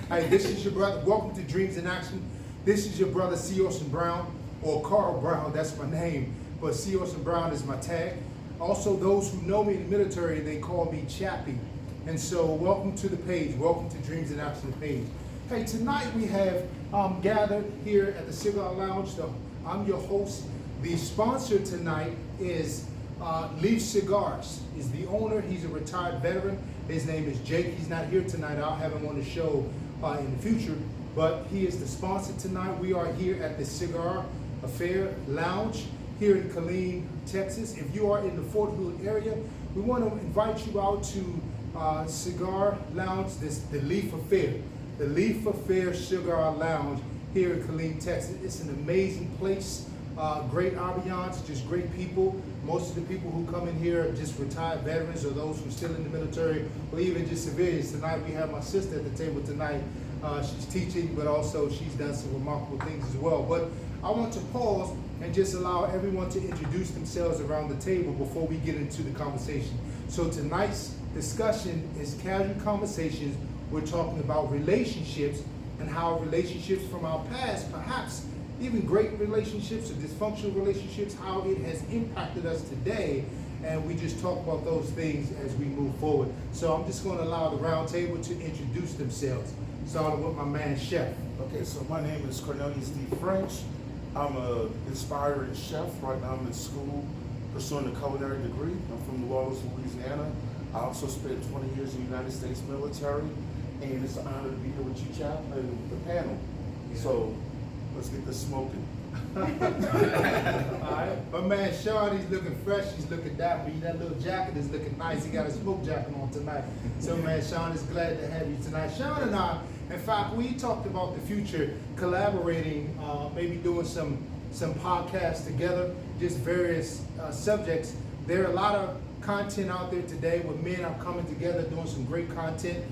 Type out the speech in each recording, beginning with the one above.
Hey, this is your brother. Welcome to Dreams in Action. This is your brother, C. Orson Brown, or Carl Brown. That's my name. But C. Orson Brown is my tag. Also, those who know me in the military, they call me Chappie. And so, welcome to the page. Welcome to Dreams in Action page. Hey, tonight we have gathered here at the Cigar Lounge. I'm your host. The sponsor tonight is Leaf Cigars. Is the owner. He's a retired veteran. His name is Jake. He's not here tonight. I'll have him on the show in the future. But he is the sponsor tonight. We are here at the Cigar Affair Lounge here in Killeen, Texas. If you are in the Fort Hood area, we want to invite you out to Cigar Lounge, the Leaf Affair. The Leaf Affair Cigar Lounge here in Killeen, Texas. It's an amazing place. Great ambiance, just great people. Most of the people who come in here are just retired veterans or those who are still in the military or even just civilians. Tonight we have my sister at the table tonight. She's teaching, but also she's done some remarkable things as well. But I want to pause and just allow everyone to introduce themselves around the table before we get into the conversation. So tonight's discussion is casual conversations. We're talking about relationships and how relationships from our past, perhaps even great relationships or dysfunctional relationships, how it has impacted us today. And we just talk about those things as we move forward. So I'm just going to allow the round table to introduce themselves. Starting with my man, Chef. Okay, so my name is Cornelius D. French. I'm an inspiring chef. Right now I'm in school pursuing a culinary degree. I'm from New Orleans, Louisiana. I also spent 20 years in the United States military. And it's an honor to be here with you, Chap, and the panel. So let's get this smoking. All right. My man Sean, he's looking fresh, he's looking dapper. That little jacket is looking nice. He got a smoke jacket on tonight. So man, Sean is glad to have you tonight. Sean and I, in fact, we talked about the future, collaborating, maybe doing some podcasts together, just various subjects. There are a lot of content out there today where men are coming together, doing some great content,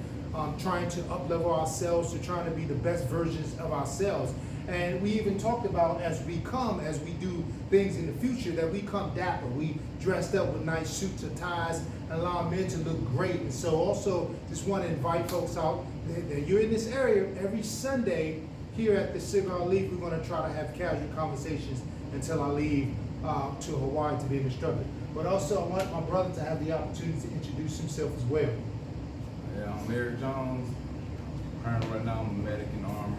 trying to up-level ourselves, to trying to be the best versions of ourselves. And we even talked about as we do things in the future, that we come dapper. We dressed up with nice suits and ties and allow men to look great. And so also just want to invite folks out that you're in this area every Sunday here at the Cigar Leaf. We're going to try to have casual conversations until I leave to Hawaii to be an instructor. But also I want my brother to have the opportunity to introduce himself as well. Yeah, I'm Eric Jones. Currently right now I'm a medic in the Army.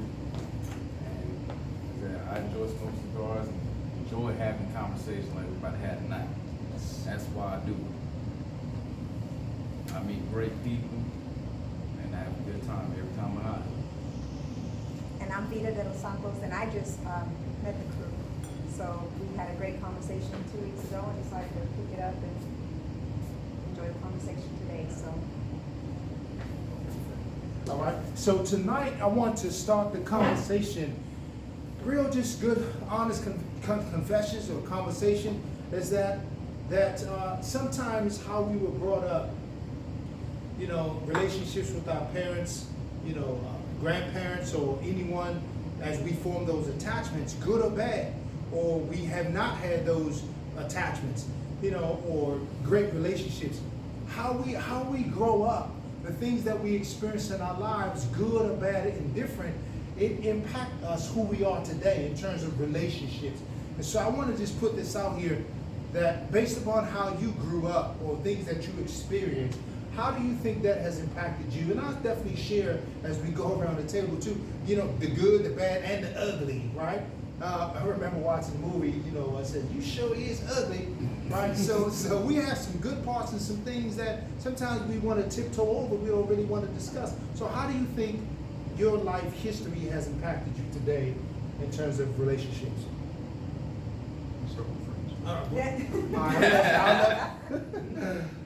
I enjoy smoking cigars and enjoy having conversations like we're about to have tonight. That's why I do it. I meet great people and I have a good time every time I'm out. And I'm Vita de los Santos, and I just met the crew. So we had a great conversation 2 weeks ago and decided to pick it up and enjoy the conversation today. So. All right. So tonight I want to start the conversation. Real, just good, honest confessions or conversation is that sometimes how we were brought up, relationships with our parents, grandparents or anyone, as we form those attachments, good or bad, or we have not had those attachments, or great relationships. How we grow up, the things that we experience in our lives, good or bad, indifferent, it impacts us who we are today in terms of relationships. And so I want to just put this out here that based upon how you grew up or things that you experienced, how do you think that has impacted you? And I'll definitely share as we go around the table too, the good, the bad, and the ugly, right? I remember watching the movie, I said, you sure is ugly, right? So we have some good parts and some things that sometimes we want to tiptoe over, we don't really want to discuss. So how do you think your life history has impacted you today in terms of relationships?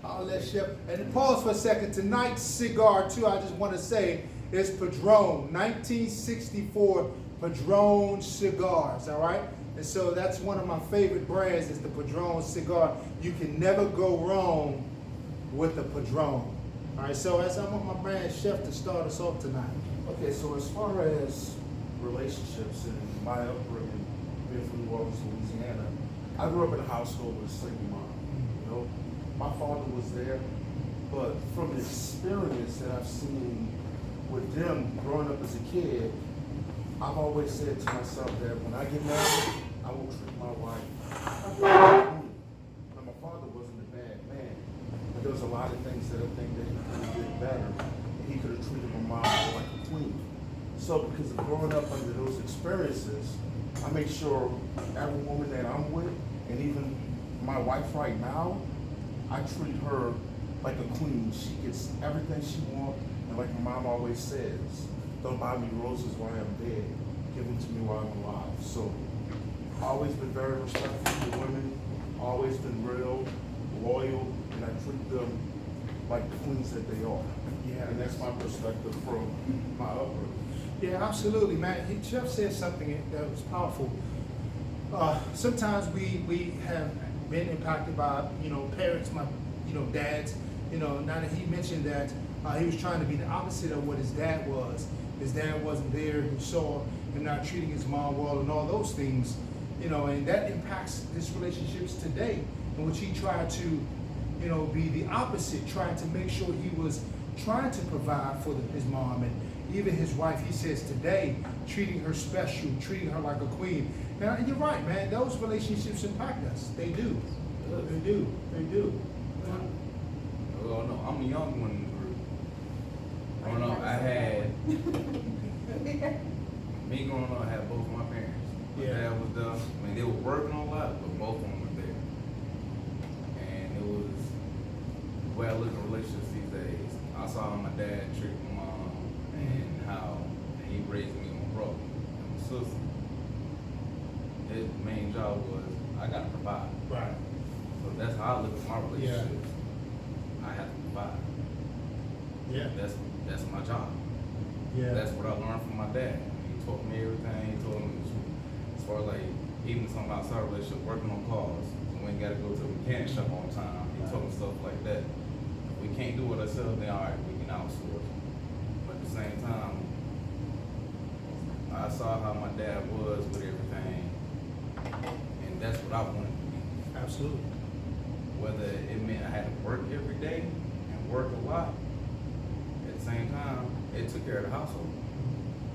I'll let Chef. And pause for a second. Tonight's cigar, too, I just want to say, is Padron, 1964 Padron cigars, all right? And so that's one of my favorite brands is the Padron cigar. You can never go wrong with the Padron. All right, so as I want my brand Chef to start us off tonight. Okay, so as far as relationships and my upbringing, being from New Orleans, Louisiana, I grew up in a household with a single mom. My father was there, but from the experience that I've seen with them growing up as a kid, I've always said to myself that when I get married, I will treat my wife like a queen. Now, my father wasn't a bad man, but there was a lot of things that I think that he could have did better. And he could have treated my mom like a queen. So because of growing up under those experiences, I make sure every woman that I'm with, and even my wife right now, I treat her like a queen. She gets everything she wants, and like my mom always says, don't buy me roses while I'm dead, give them to me while I'm alive. So always been very respectful to women, always been real, loyal, and I treat them like the queens that they are. Yeah. And that's my perspective from my upbringing. Yeah, absolutely, man. Jeff said something that was powerful. Sometimes we have been impacted by, parents, dads. Now that he mentioned that he was trying to be the opposite of what his dad was. His dad wasn't there. He saw him not treating his mom well and all those things, and that impacts his relationships today, in which he tried to, be the opposite, trying to make sure he was trying to provide for his mom and even his wife. He says today, treating her special, treating her like a queen. Now, and you're right, man. Those relationships impact us. They do. They do. They do. Well, no, I'm the young one in the group. Growing up, I had, me growing up, I had both my parents. My Yeah. dad was there. I mean, they were working a lot, but both of them were there. And it was the way I look at relationships these days. I saw how my dad treated my mom and how he raised me and my brother and my sister. His main job was, I gotta provide. Right. So that's how I look at my relationships. I have to provide. Yeah. That's my job. Yeah. That's what I learned from my dad. He taught me everything. He told me as far as like even something outside relationship, working on cars. When we gotta go to the mechanic shop on time, he told me stuff like that. If we can't do it ourselves, then all right, we can outsource. But at the same time, I saw how my dad was with everything, and that's what I wanted to be. Absolutely. Whether it meant I had to work every day and work a lot, at the same time, it took care of the household.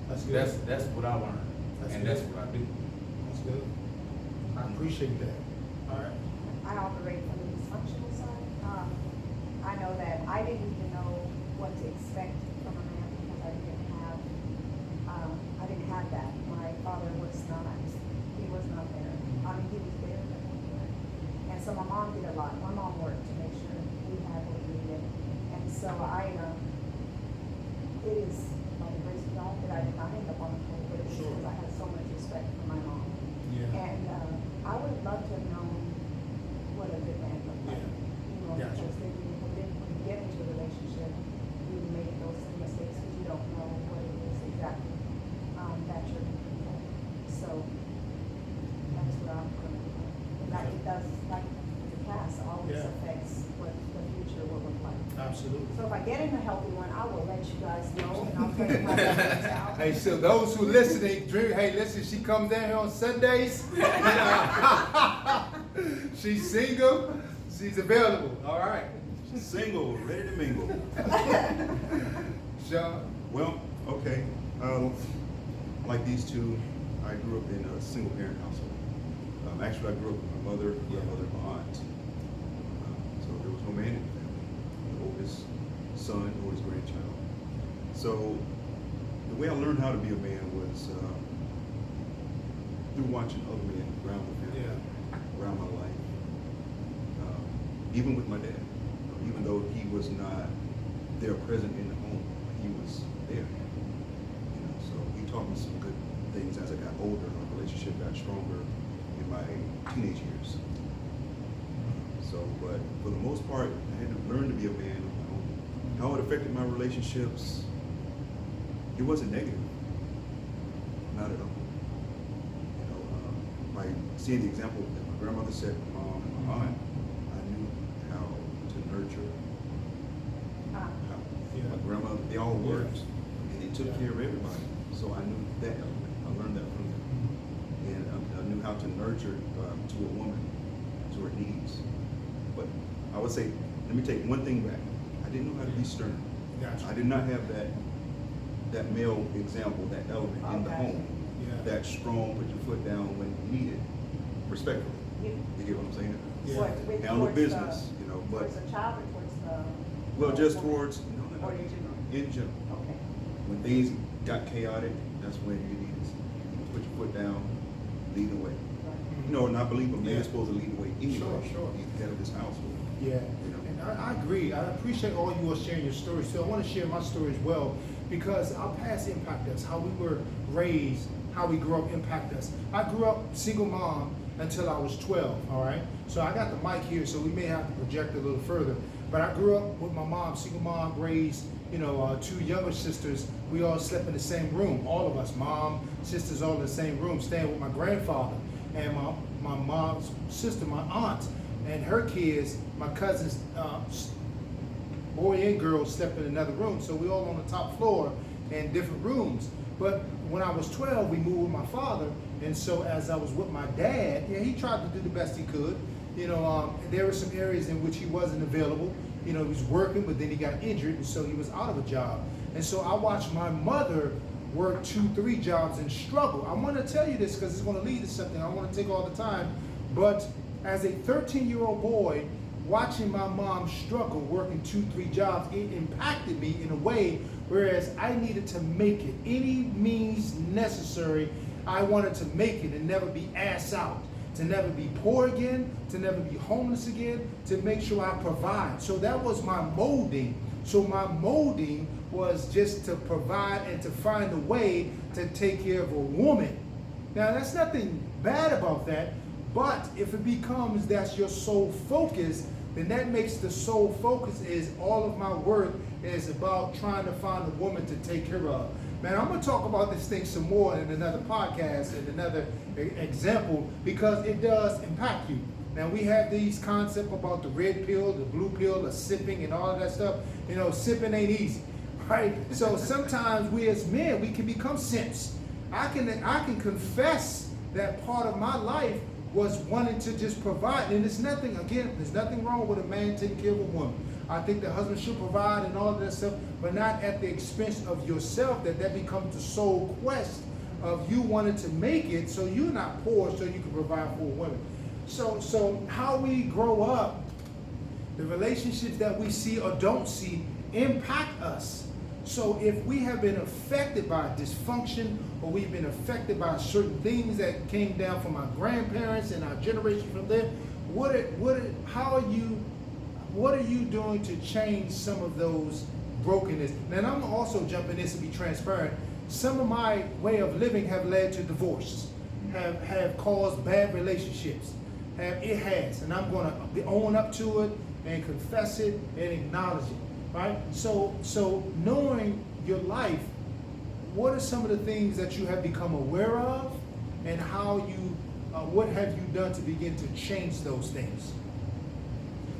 That's good. That's what I learned, That's and good. that's what I do. That's good. I appreciate that. All right. I operate from the dysfunctional side. I know that I didn't even know what to expect from a man because I didn't have that. My father was not, he was not there. I mean, he was there, but he wasn't. And so my mom did a lot. My mom worked to make sure we had what we needed. And so it is by the grace of God that I did not end up on the pole, but it was Sure. because I had so much respect for my mom. Yeah. And I would have loved to have known what a good man looked like. Yeah. Gotcha. Because then when you get into a relationship, you make those same mistakes because you don't know what it is exactly that you're looking for. So that's what I'm going to do. And that it does, like the past, always Yeah. affects what the future will look like. Absolutely. So if I get in a healthy one, I will let you guys know, and I'll tell you my best out. Hey, so those who listening, hey, listen, she comes down here on Sundays. She's single. She's available. All right. Single, ready to mingle. Sean. Well, okay. Like these two, I grew up in a single parent household. Actually, I grew up with my mother, my mother, and my aunt. So there was no man in the family. The oldest son, oldest grandchild. So the way I learned how to be a man was through watching other men around the family, around my life. Even with my dad, even though he was not there present in the home, he was there. So he taught me some good things as I got older. Our relationship got stronger in my teenage years. But for the most part, I had to learn to be a man on my own. How it affected my relationships, it wasn't negative, not at all. By seeing the example that my grandmother set, my mom and my aunt, I knew how to nurture. My grandmother, they all worked, and they took care of everybody. So I knew that element. I learned that from them. And I knew how to nurture to a woman, to her needs. But I would say, let me take one thing back. I didn't know how to be stern. Gotcha. I did not have that that male example, that element in the Okay. home. Yeah. That strong, put your foot down when needed, respectfully. You- You get what I'm saying? Yeah. Handle towards business, you know, but, Towards the child or towards the? well, just woman? towards, Or in general? in general. Okay. When things got chaotic, that's when you need to put your foot down, lead the way. You know, and I believe a Yeah. man's supposed to lead the way anyway. Sure, sure. He's the head of his household. Yeah, You know. and I agree. I appreciate all you are sharing your story. So I want to share my story as well, because our past impact us. How we were raised, how we grew up impact us. I grew up single mom until I was 12, all right? So I got the mic here, so we may have to project a little further. But I grew up with my mom, single mom, raised, you know, two younger sisters. We all slept in the same room, all of us, mom, sisters, all in the same room, staying with my grandfather and my mom's sister, my aunt, and her kids, my cousins, boy and girl slept in another room. So we all on the top floor in different rooms. But when I was 12, we moved with my father. And so as I was with my dad, yeah, he tried to do the best he could. You know, there were some areas in which he wasn't available. You know, he was working, but then he got injured, and so he was out of a job. And so I watched my mother work 2-3 jobs and struggle. I want to tell you this because it's going to lead to something. I don't want to take all the time. But as a 13-year-old boy, watching my mom struggle working 2-3 jobs, it impacted me in a way whereas I needed to make it. Any means necessary, I wanted to make it and never be ass out, to never be poor again, to never be homeless again, to make sure I provide. So that was my molding. So my molding was just to provide and to find a way to take care of a woman. Now that's nothing bad about that, but if it becomes that's your sole focus, then that makes the sole focus is all of my work is about trying to find a woman to take care of. Man, I'm going to talk about this thing some more in another podcast and another example because it does impact you. Now, we have these concepts about the red pill, the blue pill, the sipping and all of that stuff. You know, sipping ain't easy, right? So sometimes we as men, we can become simps. I can confess that part of my life was wanting to just provide. And there's nothing wrong with a man taking care of a woman. I think the husband should provide and all of that stuff, but not at the expense of yourself, that becomes the sole quest of you wanting to make it so you're not poor so you can provide for women. So how we grow up, the relationships that we see or don't see impact us. So if we have been affected by dysfunction or we've been affected by certain things that came down from our grandparents and our generation from there, what are you doing to change some of those brokenness? And I'm also jumping this to be transparent. Some of my way of living have led to divorce, have caused bad relationships. It has, and I'm going to own up to it and confess it and acknowledge it. Right? So knowing your life, what are some of the things that you have become aware of, and what have you done to begin to change those things?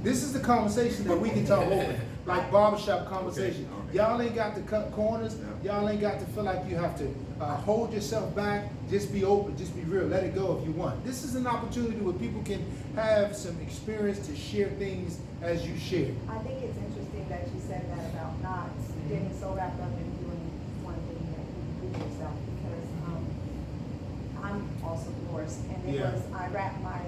This is the conversation that we can talk open, like barbershop conversation. Okay. Y'all ain't got to cut corners. Y'all ain't got to feel like you have to hold yourself back. Just be open. Just be real. Let it go if you want. This is an opportunity where people can have some experience to share things as you share. I think it's interesting that you said that about not getting so wrapped up in doing one thing that you do yourself, because I'm also divorced, and I wrap my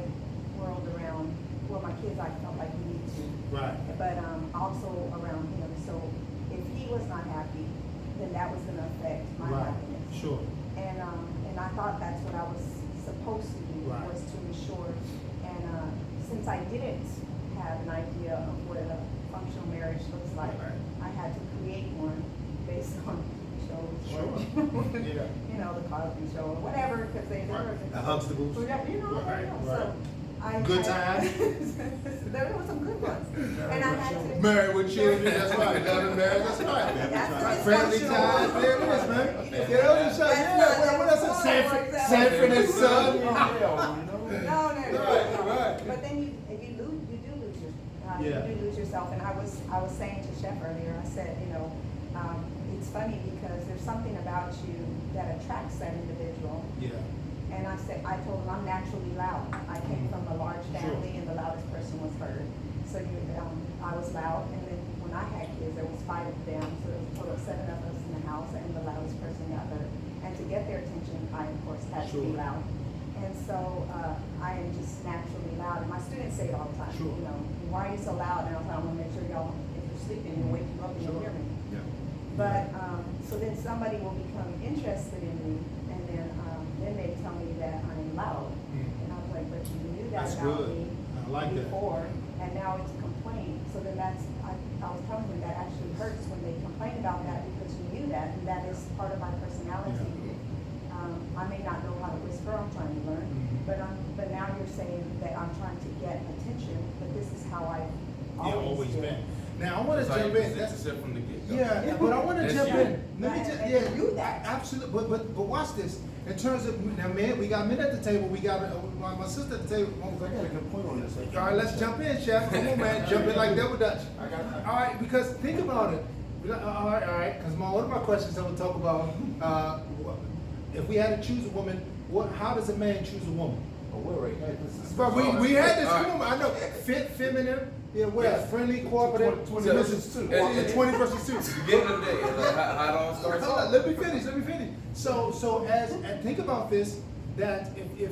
world around, well, my kids, I felt like we need to. Right. But also around him. So if he was not happy, then that was gonna affect my Right. happiness. Sure. And I thought that's what I was supposed to do, Right. was to ensure. And since I didn't have an idea of what a functional marriage looks like, Right. I had to create one based on shows. Sure. Or, Yeah. you know, the Cosby Show or whatever, because they were. The Huxtables. You know, Right, so I Good had- times. There were some good ones. And I had to. Married with children, that's right. Loving marriage, that's right. That's Family dysfunctional. ties, there it is, man. That's Yeah, that's not- what else is Sanford and Son. No. Right. But then you do lose Yeah. you do lose yourself. And I was saying to Chef earlier, I said, it's funny because there's something about you that attracts that individual. Yeah. And I told him I'm naturally loud. I came from a large family, and the loudest person was her. So I was loud, and then when I had kids, there was 5 of them, so there was a total of 7 of us in the house, and the loudest like to Sure. be loud. And so, I am just naturally loud, and my students say it all the time, Sure. you know, why are you so loud? And I was like, I wanna make sure y'all, if you're sleeping, you wake you up and you'll hear me. Yeah. But, so then somebody will become interested in me, and then they tell me that I'm loud. Mm. And I was like, but you knew that That's about good. me I like that. before, and now it's a complaint. So then I was telling them that actually hurts when they complain about that, because you knew that, and that is part of my personality. I may not know how to whisper, I'm trying to learn, Mhm. but now you're saying that I'm trying to get attention, but this is how I've Yeah, always been. been. Now, I wanna That's how jump you in, present that's, yourself from the get-go. yeah, but I wanna That's jump you. in. Let me Right, just, and yeah, you knew that. absolutely, but watch this. In terms of, now, man, we got men at the table, we got, my sister at the table. I got a good point on this. All right, let's jump in, Chef. Come on, man, jump in like Double Dutch. I got it. All right, because think about it. All right, because one of my questions I'm gonna talk about, if we had to choose a woman, how does a man choose a woman? Oh, we already had this. But we had this, All right. come on, I know, fit, feminine, you know, what else, friendly, cooperative. 20 So versus two. it's 20 versus 2. Beginning of the day, how it all starts Hold on, off. let me finish. So and think about this, that if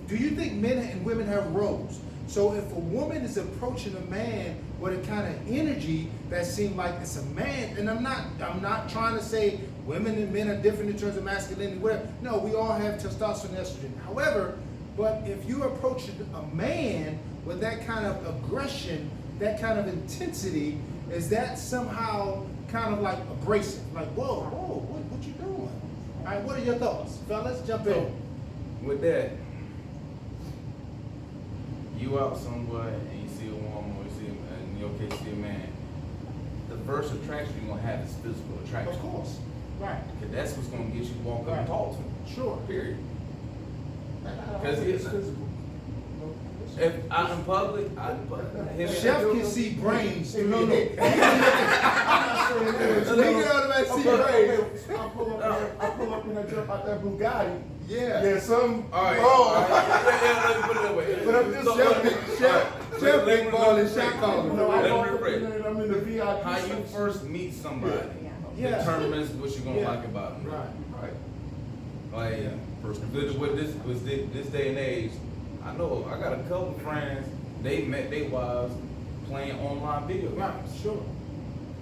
do you think men and women have roles? So if a woman is approaching a man with a kind of energy that seems like it's a man, and I'm not trying to say women and men are different in terms of masculinity, whatever. No, we all have testosterone and estrogen. However, but if you approach a man with that kind of aggression, that kind of intensity, is that somehow kind of like abrasive? Like, whoa, what you doing? All right, what are your thoughts? Fellas, jump in. With that, you out somewhere and you see a woman, or you see, in your case, see a man, the first attraction you're gonna have is physical attraction. Of course. Right. Cause that's what's gonna get you to walk up Right. and talk to him. Sure. Period. Because it's physical. If out in public, him Chef can see brains through your head. Nigga, Nigga on the see brains. I pull up and I jump out that Bugatti. Yeah. Yeah, some. All right. Oh. Yeah, let's put it that way. But I'm just So, Chef big ball and shot You caller. know, I Let walk me up rephrase. in there and I'm in the VIP. How you section. first meet somebody Yeah. determines what you're gonna Yeah. like about them. Right. Like, Yeah, first with this day and age, I know I got a couple friends. They met their wives playing online video games. Right. Sure.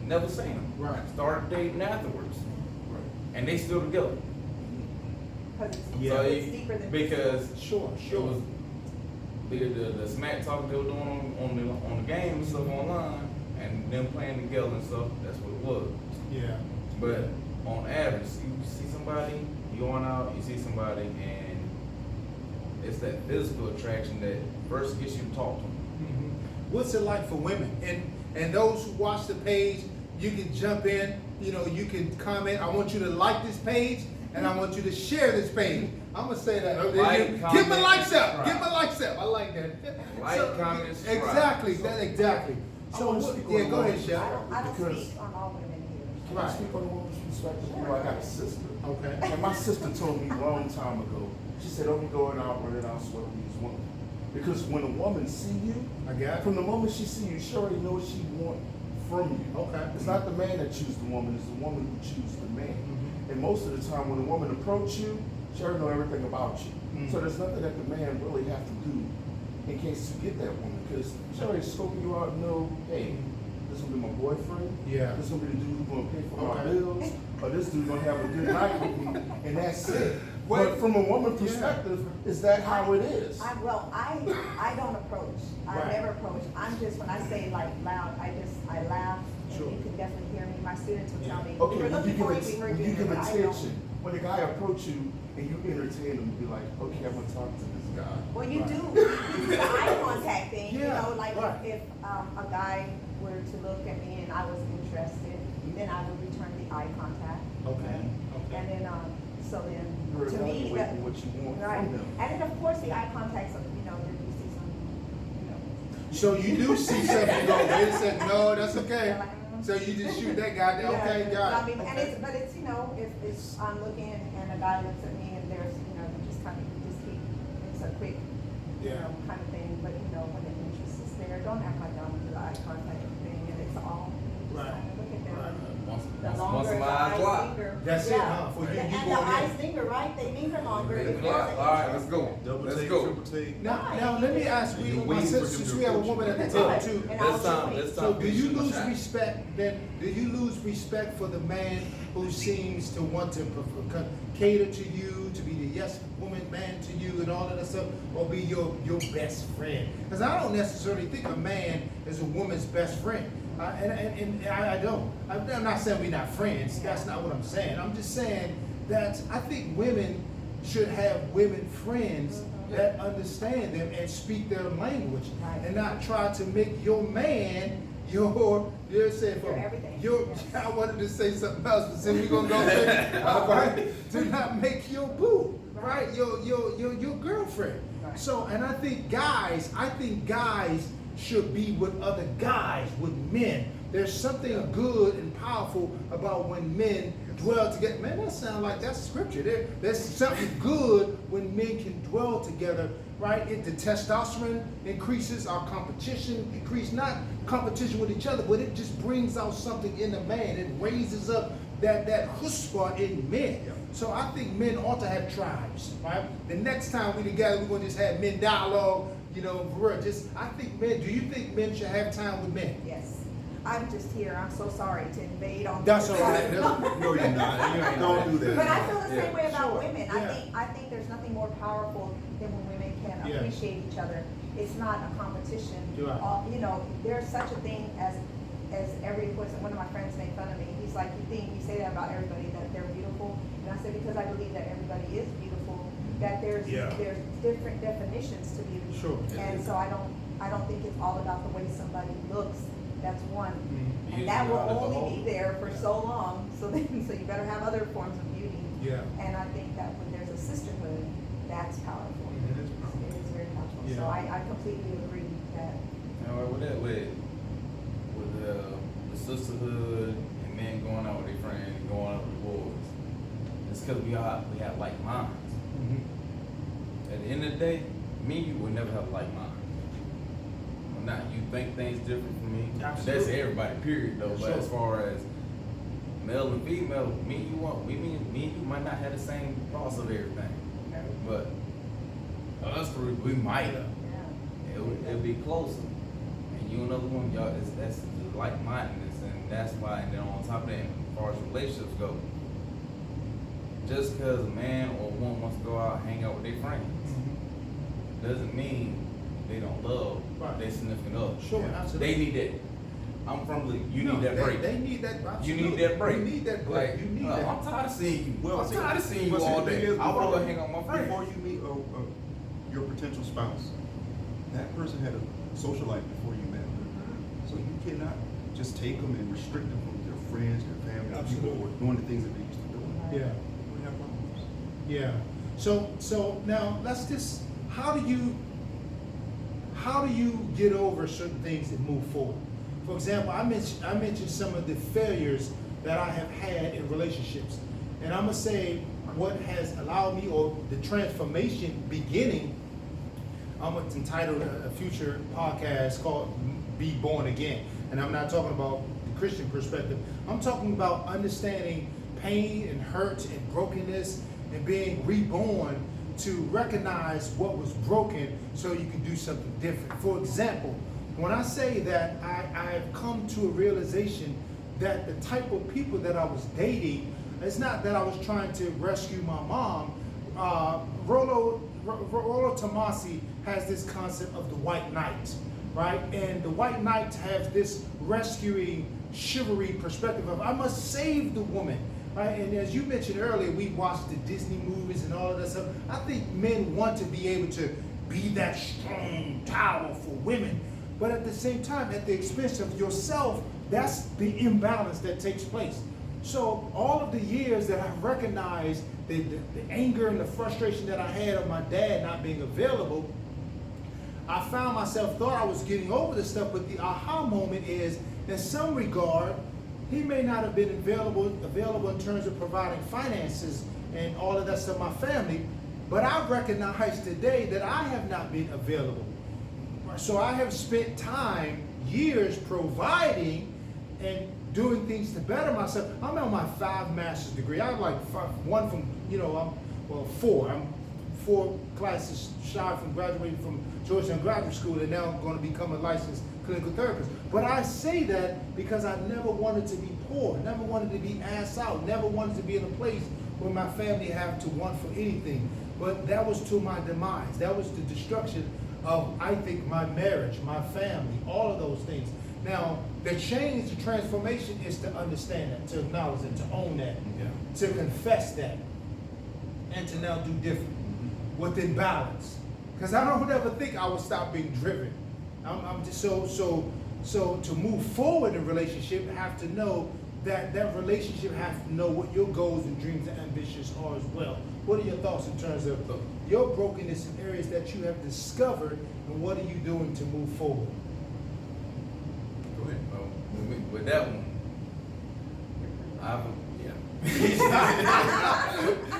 Never seen them. Right. Started dating afterwards, and they still together. Because Yeah. So it's deeper than. because Sure. it was the smack talk they were doing on the game and stuff online, and them playing together and stuff. That's what it was. Yeah. But on average, you see somebody, you going out, you see somebody, and it's that physical attraction that first gets you to talk to them. What's it like for women? And those who watch the page, you can jump in, you know, you can comment. I want you to like this page, and I want you to share this page. I'm gonna say that. Like, Get comment, my likes up. subscribe. Get my likes up. I like that. Like, comment, subscribe. Exactly. Exactly. I So wanna what, speak on yeah, the go ahead, woman. Chef. I don't Because- speak on all women here. Can I speak on the woman's perspective? You know, I got a sister. Okay. And my sister told me a long time ago, she said, don't be going out running out sweating these women. Because when a woman see you, I got it. from the moment she see you, she already knows what she want from you. Okay. It's not the man that chooses the woman, it's the woman who chooses the man. Mhm. And most of the time, when a woman approach you, she already know everything about you. Mhm. So there's nothing that the man really have to do in case you get that woman, because she already scoping you out and know, hey, this gonna be my boyfriend. Yeah. This gonna be the dude who's gonna pay for my Okay. bills, or this dude gonna have a good night with me, and that's it. Wait. But from a woman perspective, is that how it is? I don't approach. I Right. never approach. I'm just, when I say like loud, I laugh, and Sure. you can definitely hear me. My students will tell me, Okay, we were when you looking give, for you, we heard you, give but I don't. attention, when a guy approach you and you entertain him, be like, okay, I'm gonna talk to this guy. Well, you Right. do the eye contact thing, you Yeah, know, like right. if a guy were to look at me and I was interested, then I would return the eye contact. Okay. And then, so then, You're to me, evaluating what you want right. from them. And then, of course, the eye contact, so, you know, then you see some, you know. So you do see something, you go, wait a second, no, that's okay. So you just shoot that guy there, okay, Yeah, got I it. mean, and Okay. but it's, you know, if I'm looking and a guy looks at me and there's, you know, you just kind of, you just keep, it's a quick, you Yeah. know, kind of thing, but you know, when the interest is there, don't act like I'm do the eye contact thing, and it's all, just Right. kind of look at them. Right. Once The my longer the eyes eyes lock. linger, That's it, huh? For you, And you the going eyes in. linger, right? They linger longer. Eight It o'clock. feels All right, let's go. Double Let's take, go. triple take. Now, let me ask You're you, my waiting for sister, him to since we have a approach woman you. at the That's table right. too. And Let's I'll time. join. Let's So time. do you lose respect then? Do you lose respect for the man who seems to want to cater to you, to be the yes woman man to you and all of that stuff, or be your best friend? Because I don't necessarily think a man is a woman's best friend. And I don't. I'm not saying we're not friends. That's not what I'm saying. I'm just saying that I think women should have women friends that understand them and speak their language, Right. and not try to make your man your say Your everything. I wanted to say something else, but since we're gonna go there, right, to not make your boo, right? Your girlfriend. Right. So, and I think guys should be with other guys, with men. There's something good and powerful about when men dwell together. Man, that sounds like that's scripture. There's something good when men can dwell together, right? The testosterone increases, our competition increases, not competition with each other, but it just brings out something in the man. It raises up that chutzpah in men. Yeah. So I think men ought to have tribes, right? The next time we together, we're gonna just have men dialogue, for real. I think men, do you think men should have time with men? Yes. I'm just here. I'm so sorry to invade on. That's all right. No, you're not. Don't do that. But I feel the Yeah. same way about Sure. women. Yeah. I think there's nothing more powerful than when women can Yeah. appreciate each other. It's not a competition. You're right. There's such a thing as every person. One of my friends made fun of me. He's like, you say that about everybody, that they're beautiful, and I said, because I believe that everybody is beautiful. That there's Yeah. different definitions to beauty. Sure. And so I don't think it's all about the way somebody looks. That's one. Mhm. And Beauty that will out of the only whole. be there for so long, so you better have other forms of beauty. Yeah. And I think that when there's a sisterhood, that's powerful. It is powerful. It is very powerful. So Yeah. I completely agree that, With the sisterhood and men going out with their friends, going out with the boys, it's because we have like minds. Mhm. At the end of the day, me and you will never have like minds. Not you think things different from me. Absolutely. That's everybody, period, though. Sure. But as far as male and female, me and you might not have the same thoughts of everything. But us three, we might. yeah. It'll be closer. And you and another one, y'all, that's like-mindedness, and that's why. And then on top of that, as far as relationships go, just because a man or a woman wants to go out and hang out with their friends, doesn't mean they don't love Right. their significant other. Sure, absolutely. They need that. I'm from the. You No, need that break. They need that. You Absolutely. need that break. You need that break. Like, You need I'm that. tired of seeing you. Well, I'm tired of seeing you but see, all the thing day. is, I want to before- go hang out with my friends. Before you meet your potential spouse, that person had a social life before you met them. So you cannot just take them and restrict them from their friends, their family, people, Absolutely. or doing the things that they used to do. Yeah. We have problems. Yeah. So now let's just, how do you get over certain things and move forward? For example, I mentioned some of the failures that I have had in relationships, and I'm gonna say what has allowed me, or the transformation beginning. I'm gonna entitle a future podcast called "Be Born Again," and I'm not talking about the Christian perspective. I'm talking about understanding pain and hurt and brokenness and being reborn to recognize what was broken so you can do something different. For example, when I say that I've come to a realization that the type of people that I was dating, it's not that I was trying to rescue my mom. Rollo Tomasi has this concept of the white knight, right? And the white knight has this rescuing chivalry perspective of I must save the woman. Right? And as you mentioned earlier, we watched the Disney movies and all of that stuff. I think men want to be able to be that strong tower for women. But at the same time, at the expense of yourself, that's the imbalance that takes place. So all of the years that I've recognized the anger and the frustration that I had of my dad not being available, I found myself, thought I was getting over this stuff, but the aha moment is, in some regard, he may not have been available in terms of providing finances and all of that stuff, my family, but I recognize today that I have not been available. So I have spent time, years providing and doing things to better myself. I'm on my 5 master's degree. I have like one from, four. I'm 4 classes shy from graduating from Georgetown Graduate School, and now I'm going to become a licensed clinical therapist. But I say that because I never wanted to be poor, never wanted to be ass out, never wanted to be in a place where my family have to want for anything. But that was to my demise. That was the destruction of, I think, my marriage, my family, all of those things. Now, the change, the transformation is to understand that, to acknowledge it, to own that, to confess that, and to now do different within balance. Because I don't ever think I would stop being driven. I'm just so to move forward in a relationship, have to know that that relationship has to know what your goals and dreams and ambitions are as well. What are your thoughts in terms of your brokenness in areas that you have discovered, and what are you doing to move forward? Go ahead. With that one, He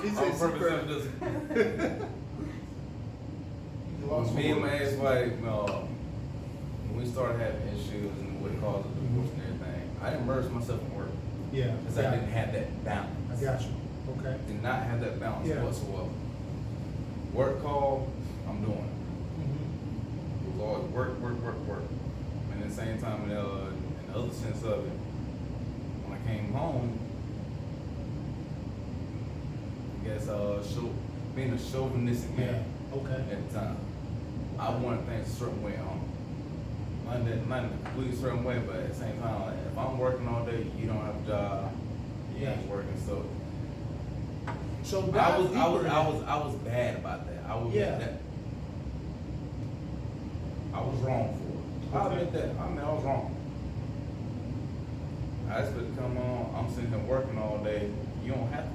I'm said purpose super. of this. Me and my ex-wife, when we started having issues and what caused the divorce and everything, I immersed myself in work Yeah. because I didn't have that balance. I got you. Okay. Did not have that balance Yeah. whatsoever. Work call, I'm doing it. Mm-hmm. It was always work. And at the same time, in the other sense of it, when I came home, I guess being a chauvinistic man Okay. at the time, I wanted things a certain way at home. Not a completely certain way, but at the same time, like, if I'm working all day, you don't have a job, you ain't working, so So I was bad about that. I was wrong for it. I admit that. I was wrong. I expect to come on. I'm sitting here working all day. You don't have to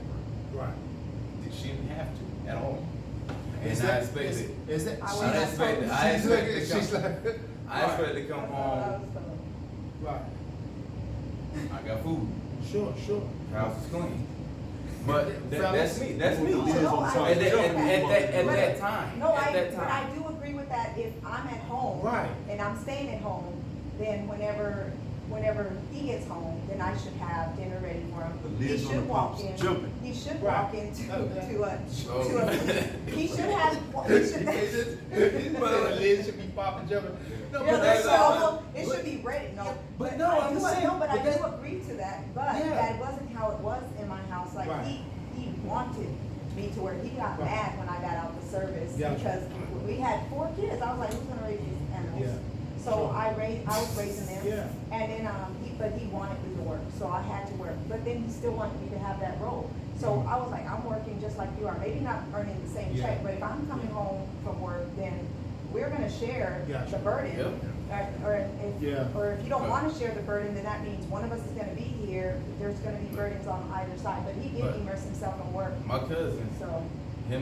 work. Right. She didn't have to at all. And Is I that- expected. Is that? I I expected. I She's expected like, to come. she's like, I expected to come home. right. I got food. Sure. House is clean. But that's me. That's me. No, I At understand that time. No, At that but I time. do agree with that. If I'm at home. Right. And I'm staying at home, then whenever he gets home, then I should have dinner ready for him. The He lids on should the walk pumps in. jumping. He should Right. walk into Okay. to a Oh. he should have. The lid should be popping, jumping. No, Yeah, but that's so it should be ready. No, but no, I'm saying- No, but I but do that- agree to that. But Yeah. that wasn't how it was in my house. Like Right. he wanted me to work. He got Right. mad when I got out the service Gotcha. because we had 4 kids. I was like, who's gonna raise these animals? Yeah. So Sure. I was raising them. Yeah. And then but he wanted me to work, so I had to work. But then he still wanted me to have that role. So I was like, I'm working just like you are. Maybe not earning the same Yeah. check, but if I'm coming home from work, then we're gonna share Gotcha. the burden. Yep. Yeah. Or if you don't want to share the burden, then that means one of us is going to be here. There's going to be burdens on either side. But he did Right. immerse himself in work. My cousin, So Now,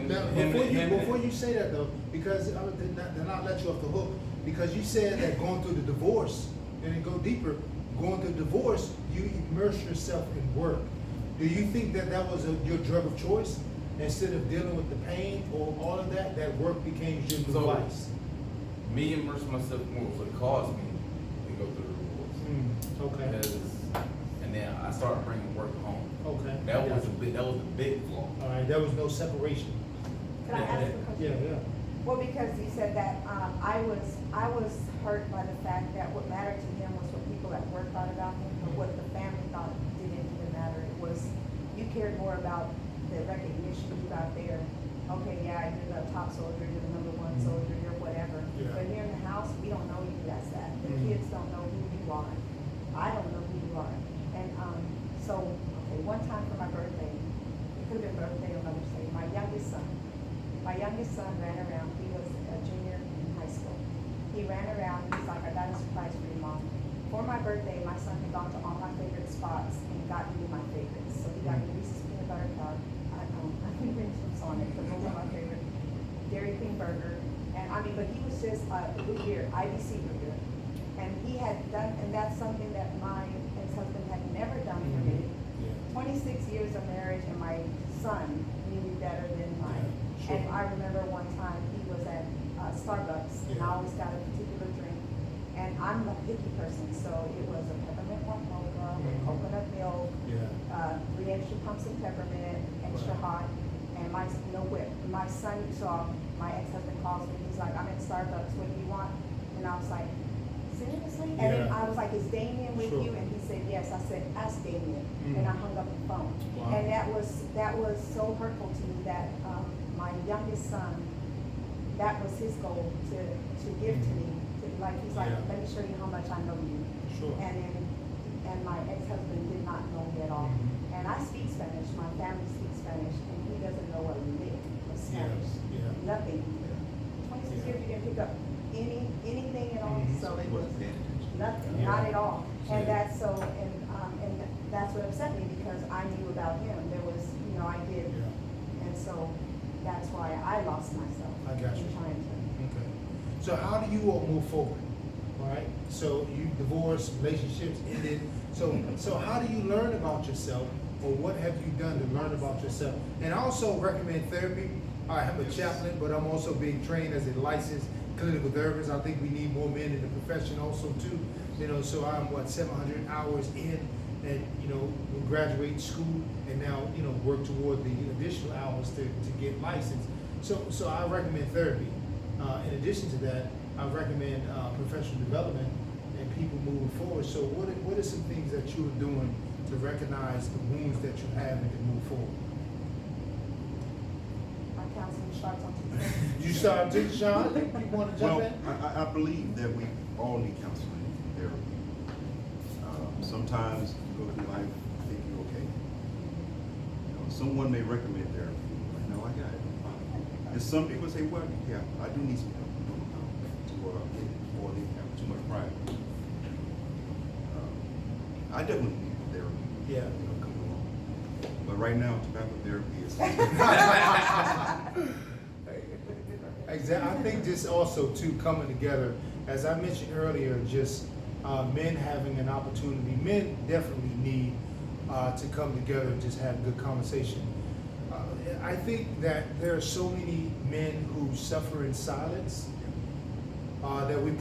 before you say that though, because I did not let you off the hook, because you said that going through the divorce, and then go deeper, going through divorce, you immerse yourself in work. Do you think that was your drug of choice? Instead of dealing with the pain or all of that, that work became your So- device? me immersing myself more, so it caused me to go through the divorce. Okay. Because, and then I started bringing work home. Okay. That was Gotcha. a big flaw. All right, there was no separation. can I ask a question? Yeah. Well, because he said that I was hurt by the fact that what mattered to him was what people at work thought about him, or what the family thought didn't even matter. It was you cared more about the recognition you got there. Okay, yeah, you're the top soldier, you're the #1 soldier, you're whatever. Yeah. But here in the house, we don't know you as that. The kids don't know who you are. I don't know who you are. And so, okay, one time for my birthday, it could have been birthday or Mother's Day, my youngest son ran around. He was a junior in high school. He ran around. He's like, I got a surprise for you, Mom. For my birthday, my son had gone to all my favorite spots and got me my favorites. So he got me Reese's Peanut Butter Cup. I can bring some Sonic, but those are my favorite. Dairy Queen burger. And but he was just a root beer, IBC root beer. And he had done, and that's something that my ex-husband had never done for me. 26 years of marriage, and my son knew me better than mine. Sure. And I remember one time he was at Starbucks, and I always got a particular drink. And I'm a picky person, so it was a peppermint mocha with coconut peppermint, extra Right. hot, and no whip. My son saw, my ex-husband calls me, he's like, I'm at Starbucks, what do you want? And I was like, seriously? And then Yeah. I was like, is Damien with Sure. you? And he said, yes. I said, ask Damien. Mm. And I hung up the phone. Wow. And that was so hurtful to me that my youngest son, that was his goal to give to me. He's like, Yeah. let me show you how much I know you. Sure. And my ex-husband did not know me at all. Mhm. And I speak Spanish, my family speaks Spanish, and he doesn't know a lick of Spanish. yeah. Nothing. 26 Yeah. years, you didn't pick up anything at all, Mhm. so it was Wasn't paying attention. nothing, Yeah. not at all. And Yeah. that's so, and that's what upset me, because I knew about him. There was, I did. Yeah. And so that's why I lost myself. I got you. In trying to. Okay. So how do you all move forward? All right. So you divorced, relationships ended. So how do you learn about yourself, or what have you done to learn about yourself? And I also recommend therapy. I am a chaplain, but I'm also being trained as a licensed clinical therapist. I think we need more men in the profession also too. So I'm 700 hours in, and will graduate school and now work toward the additional hours to get licensed. So I recommend therapy. In addition to that, I recommend professional development and people moving forward. So what are some things that you are doing to recognize the wounds that you have and to move forward? My counseling starts on Tuesday. You start to, Sean? You want to jump Well, in? I believe that we all need counseling and therapy. Sometimes you go through life thinking, okay, someone may recommend therapy. Like, no, I got it. And some people say, well, yeah, I do need some help. Or they have too much pride. I definitely need therapy. Yeah. Coming along. But right now, tobacco therapy is. Exactly. I think just also too coming together, as I mentioned earlier, just men having an opportunity. Men definitely need to come together and just have good conversation. I think that there are so many men who suffer in silence that we